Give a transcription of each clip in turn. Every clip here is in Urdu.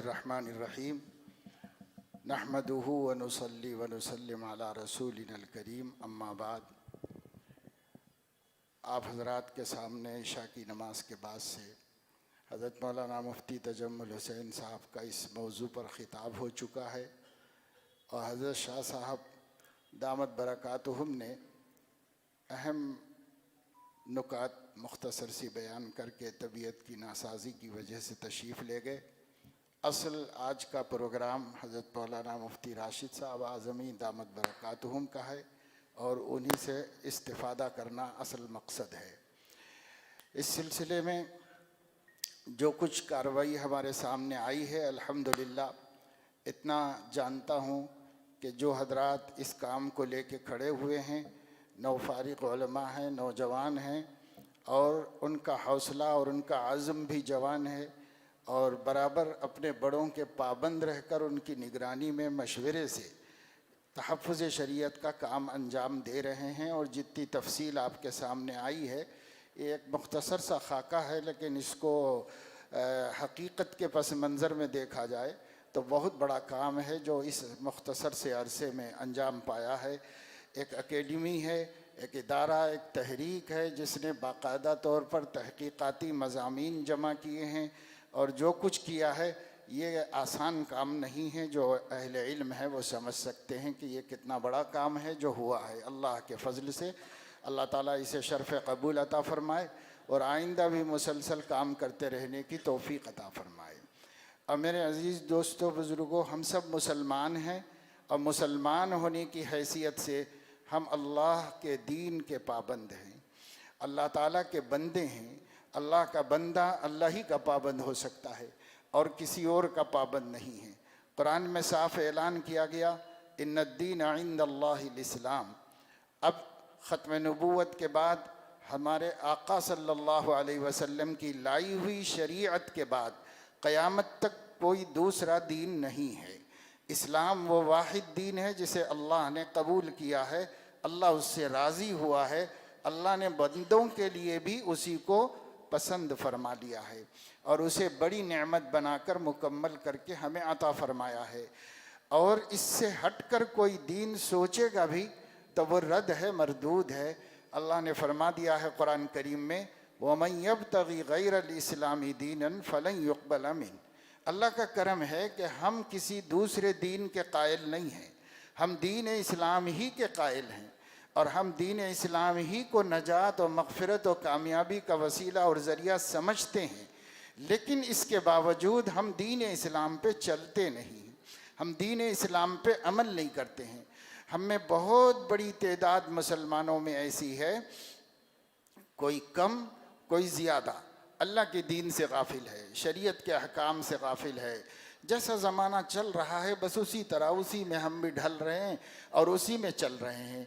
الرحمن الرحیم نحمدہ ونصلی ونسلم علی رسولنا الکریم اما بعد۔ آپ حضرات کے سامنے عشاء کی نماز کے بعد سے حضرت مولانا مفتی تجمل حسین صاحب کا اس موضوع پر خطاب ہو چکا ہے، اور حضرت شاہ صاحب دامت برکاتہم نے اہم نکات مختصر سی بیان کر کے طبیعت کی ناسازی کی وجہ سے تشریف لے گئے۔ اصل آج کا پروگرام حضرت مولانا مفتی راشد صاحب اعظمی دامت برکاتہم کا ہے، اور انہی سے استفادہ کرنا اصل مقصد ہے۔ اس سلسلے میں جو کچھ کارروائی ہمارے سامنے آئی ہے، الحمدللہ اتنا جانتا ہوں کہ جو حضرات اس کام کو لے کے کھڑے ہوئے ہیں، نوفارغ علماء ہیں، نوجوان ہیں، اور ان کا حوصلہ اور ان کا عزم بھی جوان ہے، اور برابر اپنے بڑوں کے پابند رہ کر ان کی نگرانی میں مشورے سے تحفظ شریعت کا کام انجام دے رہے ہیں۔ اور جتنی تفصیل آپ کے سامنے آئی ہے، یہ ایک مختصر سا خاکہ ہے، لیکن اس کو حقیقت کے پس منظر میں دیکھا جائے تو بہت بڑا کام ہے جو اس مختصر سے عرصے میں انجام پایا ہے۔ ایک اکیڈمی ہے، ایک ادارہ، ایک تحریک ہے جس نے باقاعدہ طور پر تحقیقاتی مضامین جمع کیے ہیں، اور جو کچھ کیا ہے یہ آسان کام نہیں ہے۔ جو اہل علم ہے وہ سمجھ سکتے ہیں کہ یہ کتنا بڑا کام ہے جو ہوا ہے۔ اللہ کے فضل سے اللہ تعالیٰ اسے شرف قبول عطا فرمائے، اور آئندہ بھی مسلسل کام کرتے رہنے کی توفیق عطا فرمائے۔ اور میرے عزیز دوستو، بزرگوں، ہم سب مسلمان ہیں، اور مسلمان ہونے کی حیثیت سے ہم اللہ کے دین کے پابند ہیں، اللہ تعالیٰ کے بندے ہیں۔ اللہ کا بندہ اللہ ہی کا پابند ہو سکتا ہے، اور کسی اور کا پابند نہیں ہے۔ قرآن میں صاف اعلان کیا گیا، ان الدین عند اللہ الاسلام۔ اب ختم نبوت کے بعد ہمارے آقا صلی اللہ علیہ وسلم کی لائی ہوئی شریعت کے بعد قیامت تک کوئی دوسرا دین نہیں ہے۔ اسلام وہ واحد دین ہے جسے اللہ نے قبول کیا ہے، اللہ اس سے راضی ہوا ہے، اللہ نے بندوں کے لیے بھی اسی کو پسند فرما لیا ہے، اور اسے بڑی نعمت بنا کر مکمل کر کے ہمیں عطا فرمایا ہے۔ اور اس سے ہٹ کر کوئی دین سوچے گا بھی تو وہ رد ہے، مردود ہے۔ اللہ نے فرما دیا ہے قرآن کریم میں، وَمَن يَبْتَغِ غَيْرَ الْإِسْلَامِ دِينًا فَلَن يُقْبَلَ مِنْهُ۔ اللہ کا کرم ہے کہ ہم کسی دوسرے دین کے قائل نہیں ہیں، ہم دین اسلام ہی کے قائل ہیں، اور ہم دین اسلام ہی کو نجات و مغفرت و کامیابی کا وسیلہ اور ذریعہ سمجھتے ہیں۔ لیکن اس کے باوجود ہم دین اسلام پہ چلتے نہیں، ہم دین اسلام پہ عمل نہیں کرتے ہیں۔ ہم میں بہت بڑی تعداد مسلمانوں میں ایسی ہے، کوئی کم کوئی زیادہ، اللہ کے دین سے غافل ہے، شریعت کے احکام سے غافل ہے۔ جیسا زمانہ چل رہا ہے بس اسی طرح اسی میں ہم بھی ڈھل رہے ہیں اور اسی میں چل رہے ہیں۔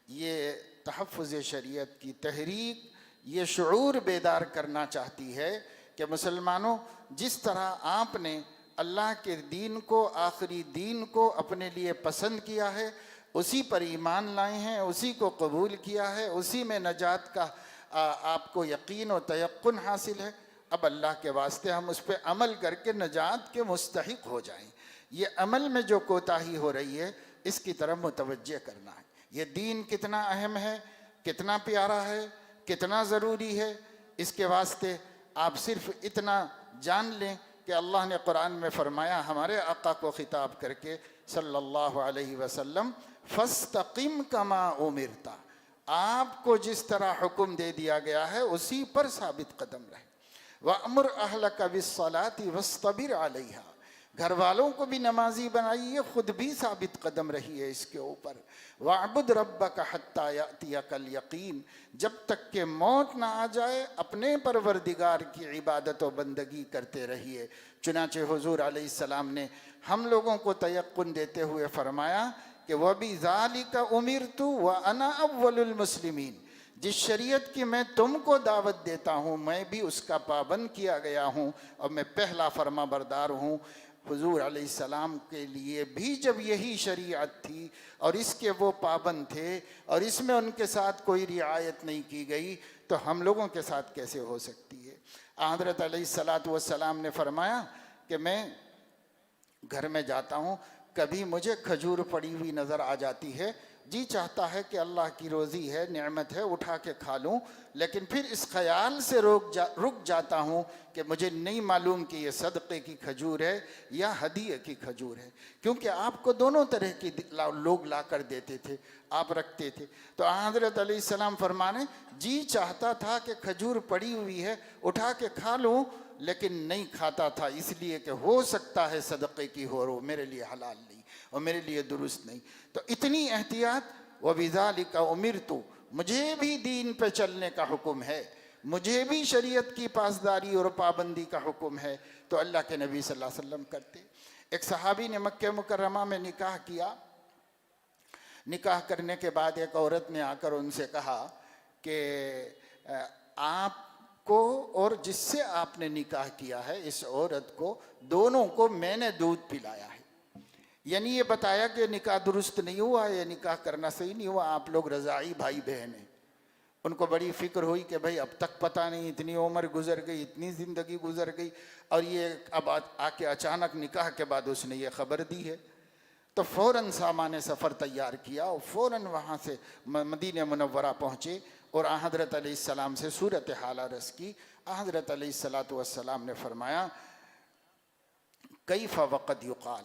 یہ تحفظ شریعت کی تحریک یہ شعور بیدار کرنا چاہتی ہے کہ مسلمانوں، جس طرح آپ نے اللہ کے دین کو، آخری دین کو اپنے لیے پسند کیا ہے، اسی پر ایمان لائے ہیں، اسی کو قبول کیا ہے، اسی میں نجات کا آپ کو یقین و تیقن حاصل ہے، اب اللہ کے واسطے ہم اس پہ عمل کر کے نجات کے مستحق ہو جائیں۔ یہ عمل میں جو کوتاہی ہو رہی ہے اس کی طرف متوجہ کرنا ہے۔ یہ دین کتنا اہم ہے، کتنا پیارا ہے، کتنا ضروری ہے، اس کے واسطے آپ صرف اتنا جان لیں کہ اللہ نے قرآن میں فرمایا ہمارے آقا کو خطاب کر کے صلی اللہ علیہ وسلم، فَاسْتَقِمْ كَمَا أُمِرْتَ، آپ کو جس طرح حکم دے دیا گیا ہے اسی پر ثابت قدم رہے۔ وَأْمُرْ أَهْلَكَ بِالصَّلَاةِ وَاسْتَبِرْ عَلَيْهَا، گھر والوں کو بھی نمازی بنائیے، خود بھی ثابت قدم رہیے اس کے اوپر۔ وَاعْبُدْ رَبَّكَ حَتَّى يَأْتِيَكَ الْيَقِينُ، جب تک کہ موت نہ آ جائے اپنے پروردگار کی عبادت و بندگی کرتے رہیے۔ چنانچہ حضور علیہ السلام نے ہم لوگوں کو تیقن دیتے ہوئے فرمایا کہ وَبِذَلِكَ أُمِرْتُ وَأَنَا أَوَّلُ الْمُسْلِمِينَ، جس شریعت کی میں تم کو دعوت دیتا ہوں میں بھی اس کا پابند کیا گیا ہوں، اور میں پہلا فرما بردار ہوں۔ حضور علیہ السلام کے لیے بھی جب یہی شریعت تھی اور اس کے وہ پابند تھے، اور اس میں ان کے ساتھ کوئی رعایت نہیں کی گئی، تو ہم لوگوں کے ساتھ کیسے ہو سکتی ہے؟ حضرت علیہ السلام نے فرمایا کہ میں گھر میں جاتا ہوں کبھی مجھے کھجور پڑی ہوئی نظر آ جاتی ہے، جی چاہتا ہے کہ اللہ کی روزی ہے، نعمت ہے، اٹھا کے کھا لوں، لیکن پھر اس خیال سے رک جاتا ہوں کہ مجھے نہیں معلوم کہ یہ صدقے کی کھجور ہے یا ہدیے کی کھجور ہے، کیونکہ آپ کو دونوں طرح کی لوگ لا کر دیتے تھے، آپ رکھتے تھے۔ تو حضرت علیہ السلام فرمانے جی چاہتا تھا کہ کھجور پڑی ہوئی ہے اٹھا کے کھا لوں، لیکن نہیں کھاتا تھا، اس لیے کہ ہو سکتا ہے صدقے کی ہو، وہ میرے لیے حلال نہیں اور میرے لیے درست نہیں۔ تو اتنی احتیاط۔ وَبِذَلِكَ أُمِرْتُ، مجھے بھی دین پہ چلنے کا حکم ہے، مجھے بھی شریعت کی پاسداری اور پابندی کا حکم ہے، تو اللہ کے نبی صلی اللہ علیہ وسلم کرتے۔ ایک صحابی نے مکہ مکرمہ میں نکاح کیا، نکاح کرنے کے بعد ایک عورت نے آ کر ان سے کہا کہ آپ کو اور جس سے آپ نے نکاح کیا ہے اس عورت کو، دونوں کو میں نے دودھ پلایا ہے، یعنی یہ بتایا کہ نکاح درست نہیں ہوا، یہ نکاح کرنا صحیح نہیں ہوا، آپ لوگ رضاعی بھائی بہن ہیں۔ ان کو بڑی فکر ہوئی کہ بھئی اب تک پتہ نہیں، اتنی عمر گزر گئی، اتنی زندگی گزر گئی، اور یہ اب آ کے اچانک نکاح کے بعد اس نے یہ خبر دی ہے۔ تو فوراً سامان سفر تیار کیا اور فوراً وہاں سے مدینہ منورہ پہنچے اور حضرت علیہ السلام سے صورتحال عرض کی۔ حضرت علیہ السلام نے فرمایا کیف وقد یقال،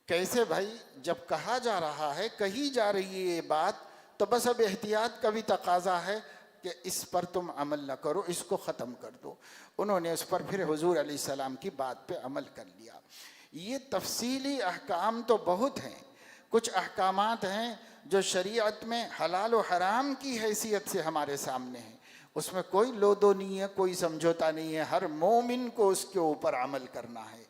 کیسے بھائی، جب کہا جا رہا ہے، کہی جا رہی ہے یہ بات، تو بس اب احتیاط کا بھی تقاضا ہے کہ اس پر تم عمل نہ کرو، اس کو ختم کر دو۔ انہوں نے اس پر پھر حضور علیہ السلام کی بات پہ عمل کر لیا۔ یہ تفصیلی احکام تو بہت ہیں، کچھ احکامات ہیں جو شریعت میں حلال و حرام کی حیثیت سے ہمارے سامنے ہیں، اس میں کوئی لودو نہیں ہے، کوئی سمجھوتا نہیں ہے، ہر مومن کو اس کے اوپر عمل کرنا ہے۔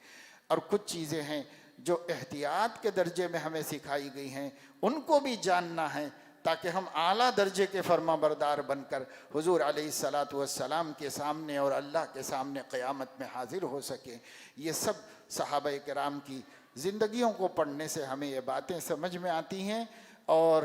اور کچھ چیزیں ہیں جو احتیاط کے درجے میں ہمیں سکھائی گئی ہیں، ان کو بھی جاننا ہے تاکہ ہم اعلیٰ درجے کے فرما بردار بن کر حضور علیہ السلام کے سامنے اور اللہ کے سامنے قیامت میں حاضر ہو سکیں۔ یہ سب صحابہ کرام کی زندگیوں کو پڑھنے سے ہمیں یہ باتیں سمجھ میں آتی ہیں، اور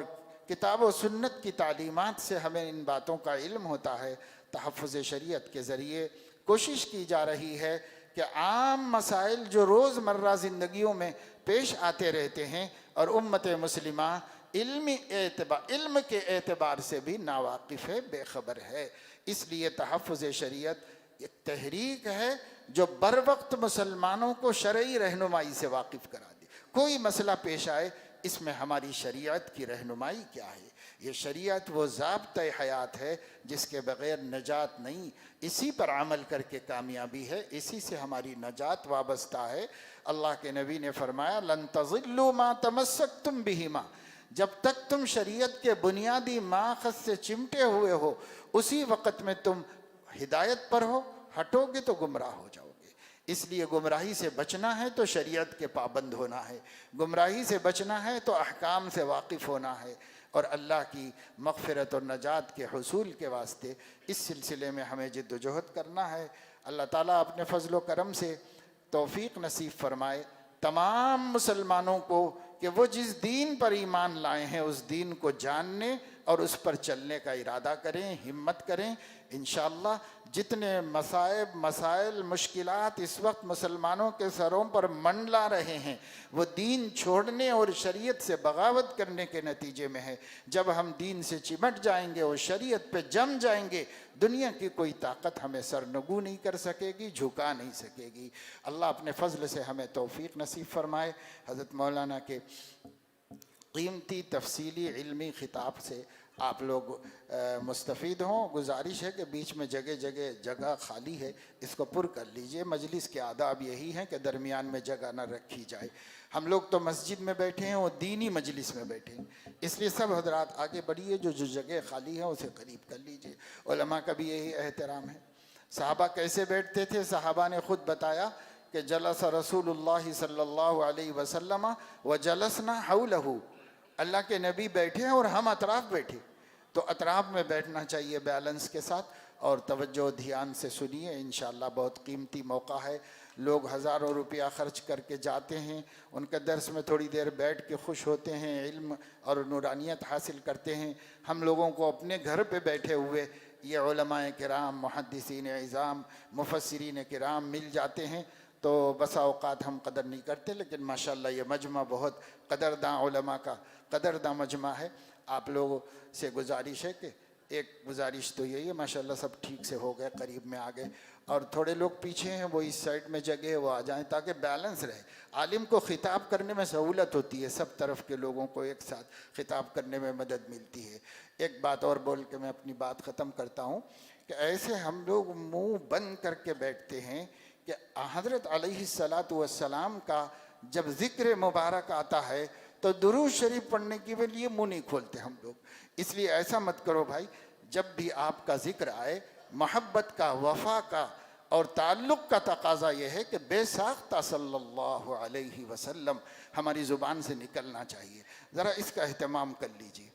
کتاب و سنت کی تعلیمات سے ہمیں ان باتوں کا علم ہوتا ہے۔ تحفظ شریعت کے ذریعے کوشش کی جا رہی ہے کہ عام مسائل جو روز مرہ زندگیوں میں پیش آتے رہتے ہیں اور امت مسلمہ علم کے اعتبار سے بھی ناواقف ہے، بے خبر ہے، اس لیے تحفظ شریعت ایک تحریک ہے جو بر وقت مسلمانوں کو شرعی رہنمائی سے واقف کرا دے۔ کوئی مسئلہ پیش آئے، اس میں ہماری شریعت کی رہنمائی کیا ہے؟ یہ شریعت وہ ضابطۂ حیات ہے جس کے بغیر نجات نہیں، اسی پر عمل کر کے کامیابی ہے، اسی سے ہماری نجات وابستہ ہے۔ اللہ کے نبی نے فرمایا لن تضلوا ما تمسکتم بہما، جب تک تم شریعت کے بنیادی ماخذ سے چمٹے ہوئے ہو، اسی وقت میں تم ہدایت پر ہو، ہٹو گے تو گمراہ ہو جاؤ گے۔ اس لیے گمراہی سے بچنا ہے تو شریعت کے پابند ہونا ہے، گمراہی سے بچنا ہے تو احکام سے واقف ہونا ہے، اور اللہ کی مغفرت اور نجات کے حصول کے واسطے اس سلسلے میں ہمیں جد و جہد کرنا ہے۔ اللہ تعالیٰ اپنے فضل و کرم سے توفیق نصیب فرمائے تمام مسلمانوں کو کہ وہ جس دین پر ایمان لائے ہیں اس دین کو جاننے اور اس پر چلنے کا ارادہ کریں، ہمت کریں۔ انشاءاللہ جتنے مسائل مشکلات اس وقت مسلمانوں کے سروں پر منڈلا رہے ہیں، وہ دین چھوڑنے اور شریعت سے بغاوت کرنے کے نتیجے میں ہے۔ جب ہم دین سے چمٹ جائیں گے اور شریعت پہ جم جائیں گے، دنیا کی کوئی طاقت ہمیں سرنگو نہیں کر سکے گی، جھکا نہیں سکے گی۔ اللہ اپنے فضل سے ہمیں توفیق نصیب فرمائے۔ حضرت مولانا کے قیمتی تفصیلی علمی خطاب سے آپ لوگ مستفید ہوں۔ گزارش ہے کہ بیچ میں جگہ خالی ہے، اس کو پر کر لیجئے۔ مجلس کے آداب یہی ہیں کہ درمیان میں جگہ نہ رکھی جائے۔ ہم لوگ تو مسجد میں بیٹھے ہیں اور دینی مجلس میں بیٹھے ہیں، اس لیے سب حضرات آگے بڑھیے، جو جگہ خالی ہے اسے قریب کر لیجئے۔ علماء کا بھی یہی احترام ہے۔ صحابہ کیسے بیٹھتے تھے؟ صحابہ نے خود بتایا کہ جلس رسول اللہ صلی اللہ علیہ وسلم وجلسنا حولہ، اللہ کے نبی بیٹھے اور ہم اطراف بیٹھے، تو اطراف میں بیٹھنا چاہیے بیلنس کے ساتھ۔ اور توجہ دھیان سے سنیے، انشاءاللہ بہت قیمتی موقع ہے۔ لوگ ہزاروں روپیہ خرچ کر کے جاتے ہیں، ان کے درس میں تھوڑی دیر بیٹھ کے خوش ہوتے ہیں، علم اور نورانیت حاصل کرتے ہیں۔ ہم لوگوں کو اپنے گھر پہ بیٹھے ہوئے یہ علماء کرام، محدثین عظام، مفسرین کرام مل جاتے ہیں، تو بسا اوقات ہم قدر نہیں کرتے، لیکن ماشاءاللہ یہ مجمع بہت قدرداں علماء کا قدرداں مجمع ہے۔ آپ لوگوں سے گزارش ہے کہ ایک گزارش تو یہی ہے، ماشاءاللہ سب ٹھیک سے ہو گئے، قریب میں آ گئے، اور تھوڑے لوگ پیچھے ہیں وہ اس سائڈ میں جگہ وہ آ جائیں تاکہ بیلنس رہے۔ عالم کو خطاب کرنے میں سہولت ہوتی ہے، سب طرف کے لوگوں کو ایک ساتھ خطاب کرنے میں مدد ملتی ہے۔ ایک بات اور بول کے میں اپنی بات ختم کرتا ہوں کہ ایسے ہم لوگ منہ بند کر کے بیٹھتے ہیں کہ حضرت علیہ السلام کا جب ذکر مبارک آتا ہے تو درود شریف پڑھنے کے لیے منہ نہیں کھولتے ہم لوگ۔ اس لیے ایسا مت کرو بھائی، جب بھی آپ کا ذکر آئے محبت کا، وفا کا اور تعلق کا تقاضا یہ ہے کہ بے ساختہ صلی اللہ علیہ وسلم ہماری زبان سے نکلنا چاہیے۔ ذرا اس کا اہتمام کر لیجیے۔